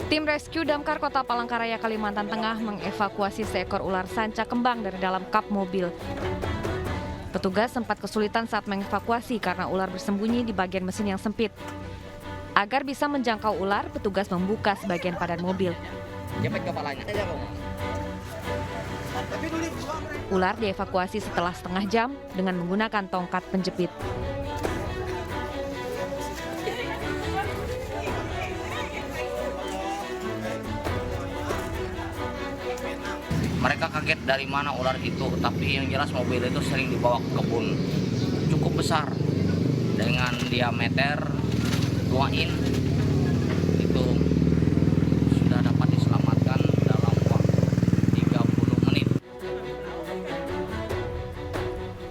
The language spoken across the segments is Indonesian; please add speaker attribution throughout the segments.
Speaker 1: Tim rescue damkar Kota Palangkaraya, Kalimantan Tengah mengevakuasi seekor ular sanca kembang dari dalam kap mobil. Petugas sempat kesulitan saat mengevakuasi karena ular bersembunyi di bagian mesin yang sempit. Agar bisa menjangkau ular, petugas membuka sebagian padan mobil. Ular dievakuasi setelah setengah jam dengan menggunakan tongkat penjepit.
Speaker 2: Mereka kaget dari mana ular itu, tapi yang jelas mobil itu sering dibawa ke kebun cukup besar dengan diameter 2 in. Itu sudah dapat diselamatkan dalam waktu 30 menit.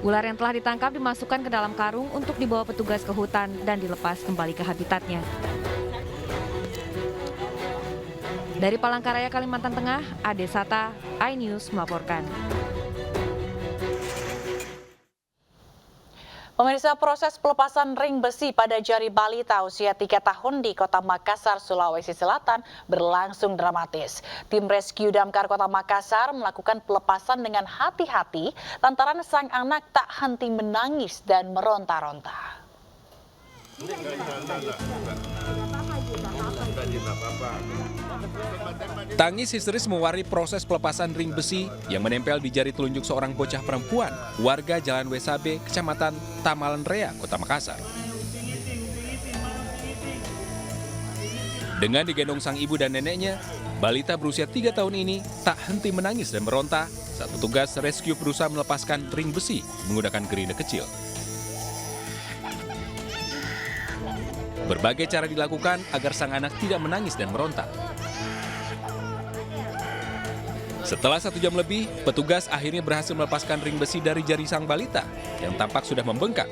Speaker 1: Ular yang telah ditangkap dimasukkan ke dalam karung untuk dibawa petugas ke hutan dan dilepas kembali ke habitatnya. Dari Palangkaraya, Kalimantan Tengah, Ade Sata, iNews melaporkan.
Speaker 3: Pemirsa, proses pelepasan ring besi pada jari balita usia 3 tahun di Kota Makassar, Sulawesi Selatan berlangsung dramatis. Tim rescue damkar Kota Makassar melakukan pelepasan dengan hati-hati lantaran sang anak tak henti menangis dan meronta-ronta.
Speaker 4: Tangis histeris mewarnai proses pelepasan ring besi yang menempel di jari telunjuk seorang bocah perempuan, warga Jalan Wesabe, Kecamatan Tamalan Rea, Kota Makassar. Dengan digendong sang ibu dan neneknya, balita berusia 3 tahun ini tak henti menangis dan meronta saat petugas rescue berusaha melepaskan ring besi menggunakan gerinde kecil. Berbagai cara dilakukan agar sang anak tidak menangis dan meronta. Setelah 1 jam lebih, petugas akhirnya berhasil melepaskan ring besi dari jari sang balita yang tampak sudah membengkak.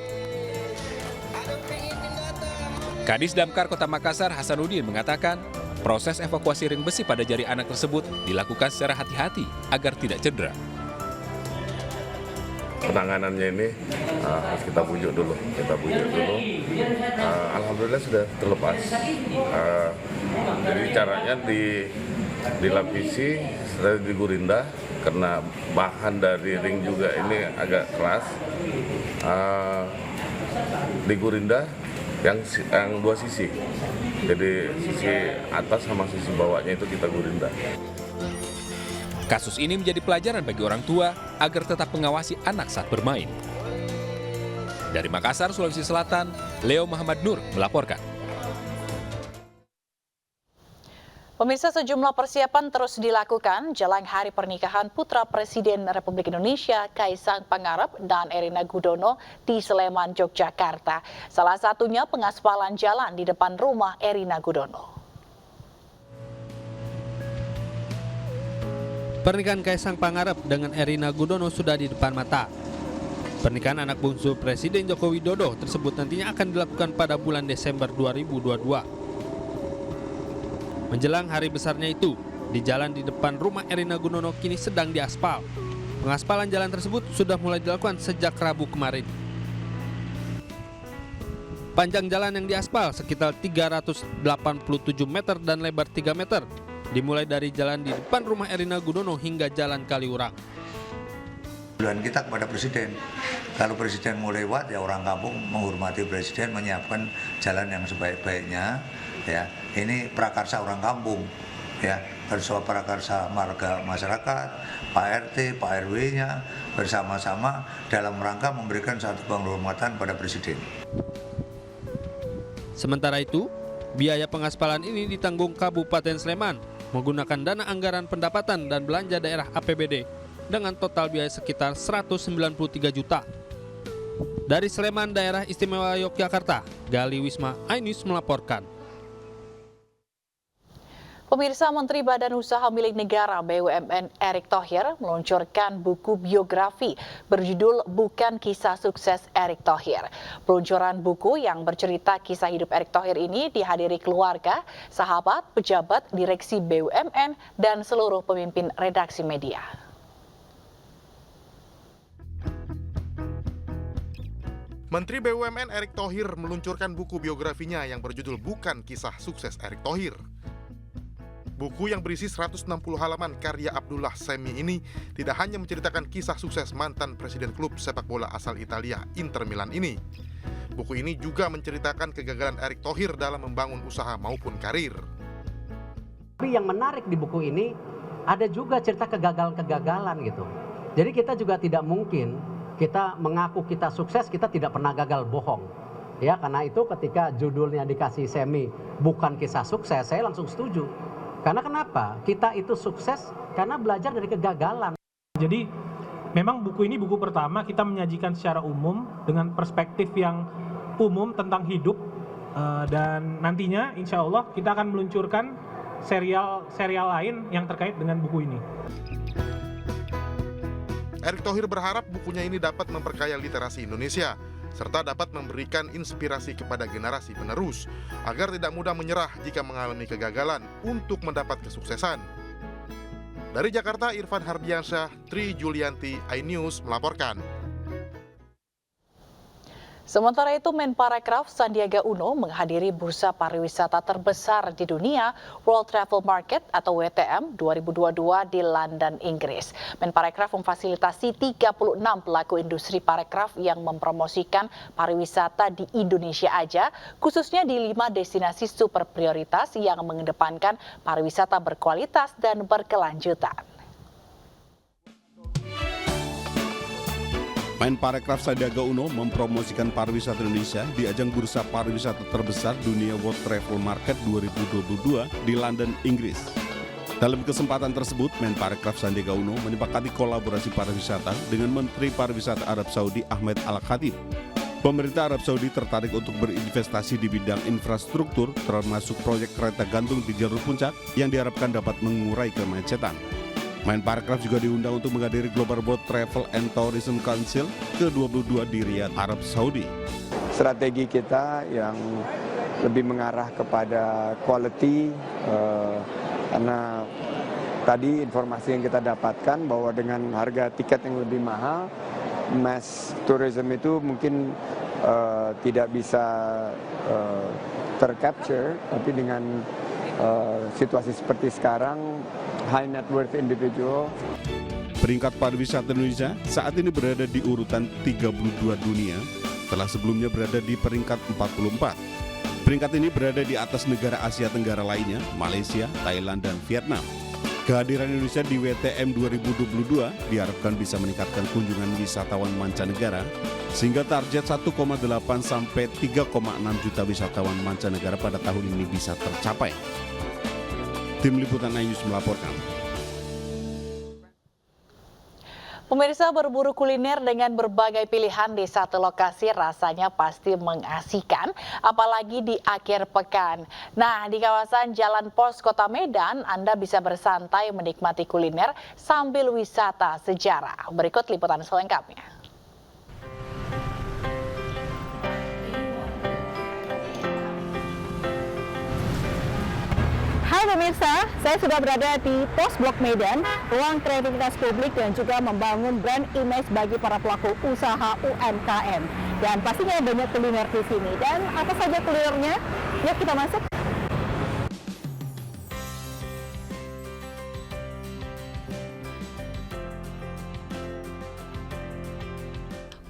Speaker 4: Kadis Damkar Kota Makassar Hasanuddin mengatakan, proses evakuasi ring besi pada jari anak tersebut dilakukan secara hati-hati agar tidak cedera.
Speaker 5: Penanganannya ini harus kita bujuk dulu. Alhamdulillah sudah terlepas. Jadi caranya dilapisi, setelah digurinda karena bahan dari ring juga ini agak keras. Digurinda yang 2 sisi. Jadi sisi atas sama sisi bawahnya itu kita gurinda.
Speaker 4: Kasus ini menjadi pelajaran bagi orang tua agar tetap mengawasi anak saat bermain. Dari Makassar, Sulawesi Selatan, Leo Muhammad Nur melaporkan.
Speaker 3: Pemirsa, sejumlah persiapan terus dilakukan jelang hari pernikahan putra Presiden Republik Indonesia Kaisang Pangarep dan Erina Gudono di Sleman, Yogyakarta. Salah satunya pengaspalan jalan di depan rumah Erina Gudono.
Speaker 6: Pernikahan Kaisang Pangarep dengan Erina Gudono sudah di depan mata. Pernikahan anak bungsu Presiden Joko Widodo tersebut nantinya akan dilakukan pada bulan Desember 2022. Menjelang hari besarnya itu, di jalan di depan rumah Erina Gudono kini sedang diaspal. Pengaspalan jalan tersebut sudah mulai dilakukan sejak Rabu kemarin. Panjang jalan yang diaspal sekitar 387 meter dan lebar 3 meter. Dimulai dari jalan di depan rumah Erina Gudono hingga Jalan Kaliurang.
Speaker 7: Tujuan kita kepada Presiden, kalau Presiden mau lewat ya orang kampung menghormati Presiden, menyiapkan jalan yang sebaik-baiknya. Ya, ini prakarsa orang kampung, ya, bersama prakarsa marga masyarakat, Pak RT, Pak RW-nya bersama-sama dalam rangka memberikan satu penghormatan pada Presiden.
Speaker 6: Sementara itu, biaya pengaspalan ini ditanggung Kabupaten Sleman menggunakan dana anggaran pendapatan dan belanja daerah APBD dengan total biaya sekitar 193 juta. Dari Sleman, Daerah Istimewa Yogyakarta, Gali Wisma, iNews melaporkan.
Speaker 3: Pemirsa, Menteri Badan Usaha Milik Negara BUMN Erick Thohir meluncurkan buku biografi berjudul Bukan Kisah Sukses Erick Thohir. Peluncuran buku yang bercerita kisah hidup Erick Thohir ini dihadiri keluarga, sahabat, pejabat, direksi BUMN, dan seluruh pemimpin redaksi media.
Speaker 8: Menteri BUMN Erick Thohir meluncurkan buku biografinya yang berjudul Bukan Kisah Sukses Erick Thohir. Buku yang berisi 160 halaman karya Abdullah Semi ini tidak hanya menceritakan kisah sukses mantan presiden klub sepak bola asal Italia, Inter Milan ini. Buku ini juga menceritakan kegagalan Erick Thohir dalam membangun usaha maupun karir.
Speaker 9: Tapi yang menarik di buku ini ada juga cerita kegagalan-kegagalan gitu. Jadi kita juga tidak mungkin kita mengaku kita sukses, kita tidak pernah gagal, bohong. Ya, karena itu ketika judulnya dikasih Semi bukan kisah sukses, saya langsung setuju. Karena kenapa? Kita itu sukses karena belajar dari kegagalan.
Speaker 10: Jadi memang buku ini buku pertama kita menyajikan secara umum dengan perspektif yang umum tentang hidup, dan nantinya insya Allah kita akan meluncurkan serial lain yang terkait dengan buku ini.
Speaker 8: Erick Thohir berharap bukunya ini dapat memperkaya literasi Indonesia serta dapat memberikan inspirasi kepada generasi penerus agar tidak mudah menyerah jika mengalami kegagalan untuk mendapat kesuksesan. Dari Jakarta, Irfan Hardiansyah, Tri Julianti, iNews melaporkan.
Speaker 3: Sementara itu, Menparekraf Sandiaga Uno menghadiri bursa pariwisata terbesar di dunia, World Travel Market atau WTM 2022 di London, Inggris. Menparekraf memfasilitasi 36 pelaku industri parekraf yang mempromosikan pariwisata di Indonesia aja, khususnya di 5 destinasi super prioritas yang mengedepankan pariwisata berkualitas dan berkelanjutan.
Speaker 11: Menparekraf Sandiaga Uno mempromosikan pariwisata Indonesia di ajang bursa pariwisata terbesar dunia World Travel Market 2022 di London, Inggris. Dalam kesempatan tersebut, Menparekraf Sandiaga Uno menyepakati kolaborasi pariwisata dengan Menteri Pariwisata Arab Saudi Ahmed Al-Khatib. Pemerintah Arab Saudi tertarik untuk berinvestasi di bidang infrastruktur, termasuk proyek kereta gantung di jalur puncak yang diharapkan dapat mengurai kemacetan. Menparekraf juga diundang untuk menghadiri Global World Travel and Tourism Council ke-22 di Riyadh, Arab Saudi.
Speaker 12: Strategi kita yang lebih mengarah kepada quality, karena tadi informasi yang kita dapatkan bahwa dengan harga tiket yang lebih mahal, mass tourism itu mungkin tidak bisa tercapture, tapi dengan situasi seperti sekarang, high net worth individual.
Speaker 11: Peringkat pariwisata Indonesia saat ini berada di urutan 32 dunia, setelah sebelumnya berada di peringkat 44. Peringkat ini berada di atas negara Asia Tenggara lainnya, Malaysia, Thailand, dan Vietnam. Kehadiran Indonesia di WTM 2022 diharapkan bisa meningkatkan kunjungan wisatawan mancanegara, sehingga target 1,8 sampai 3,6 juta wisatawan mancanegara pada tahun ini bisa tercapai. Tim Liputan iNews melaporkan.
Speaker 3: Pemirsa, berburu kuliner dengan berbagai pilihan di satu lokasi rasanya pasti mengasihkan, apalagi di akhir pekan. Nah, di kawasan Jalan Pos Kota Medan, Anda bisa bersantai menikmati kuliner sambil wisata sejarah. Berikut liputan selengkapnya.
Speaker 13: Hai pemirsa, saya sudah berada di Pos Blok Medan, ruang kreativitas publik dan juga membangun brand image bagi para pelaku usaha UMKM. Dan pastinya banyak kuliner di sini. Dan apa saja kulinernya? Yuk kita masuk.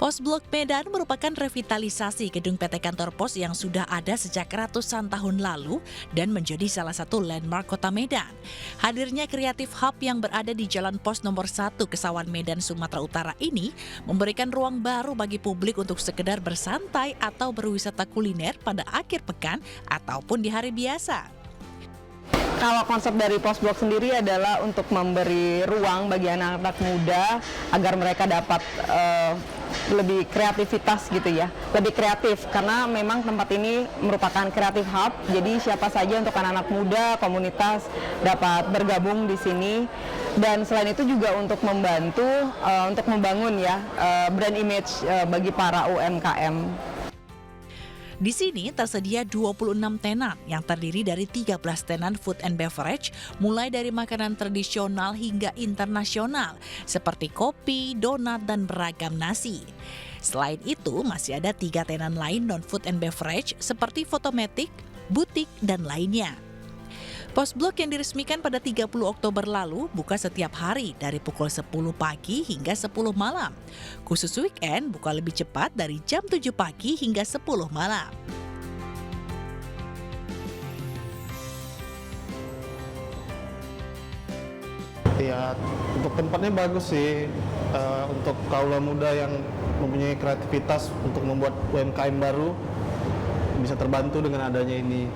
Speaker 14: Pos Blok Medan merupakan revitalisasi gedung PT Kantor Pos yang sudah ada sejak ratusan tahun lalu dan menjadi salah satu landmark Kota Medan. Hadirnya Creative Hub yang berada di Jalan Pos nomor 1 Kesawan Medan, Sumatera Utara ini memberikan ruang baru bagi publik untuk sekedar bersantai atau berwisata kuliner pada akhir pekan ataupun di hari biasa.
Speaker 13: Kalau konsep dari Pos Blok sendiri adalah untuk memberi ruang bagi anak-anak muda agar mereka dapat lebih kreativitas gitu ya, lebih kreatif karena memang tempat ini merupakan creative hub. Jadi siapa saja untuk anak-anak muda, komunitas dapat bergabung di sini. Dan selain itu juga untuk membantu untuk membangun ya brand image bagi para UMKM.
Speaker 14: Di sini tersedia 26 tenan yang terdiri dari 13 tenan food and beverage, mulai dari makanan tradisional hingga internasional, seperti kopi, donat, dan beragam nasi. Selain itu, masih ada 3 tenan lain non-food and beverage, seperti fotomatic, butik, dan lainnya. Pos Blok yang diresmikan pada 30 Oktober lalu buka setiap hari dari pukul 10 pagi hingga 10 malam. Khusus weekend buka lebih cepat dari jam 7 pagi hingga 10 malam.
Speaker 15: Ya, untuk tempatnya bagus sih. Untuk kaula muda yang mempunyai kreativitas untuk membuat UMKM baru bisa terbantu dengan adanya ini.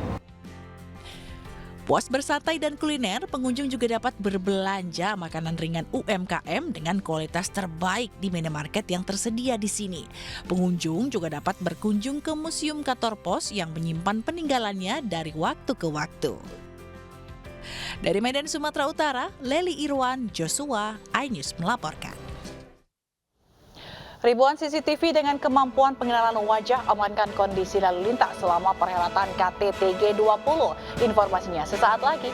Speaker 14: Puas bersantai dan kuliner, pengunjung juga dapat berbelanja makanan ringan UMKM dengan kualitas terbaik di minimarket yang tersedia di sini. Pengunjung juga dapat berkunjung ke Museum Kantor Pos yang menyimpan peninggalannya dari waktu ke waktu. Dari Medan, Sumatera Utara, Leli Irwan, Joshua, iNews melaporkan.
Speaker 3: Ribuan CCTV dengan kemampuan pengenalan wajah amankan kondisi lalu lintas selama perhelatan KTT G20. Informasinya sesaat lagi.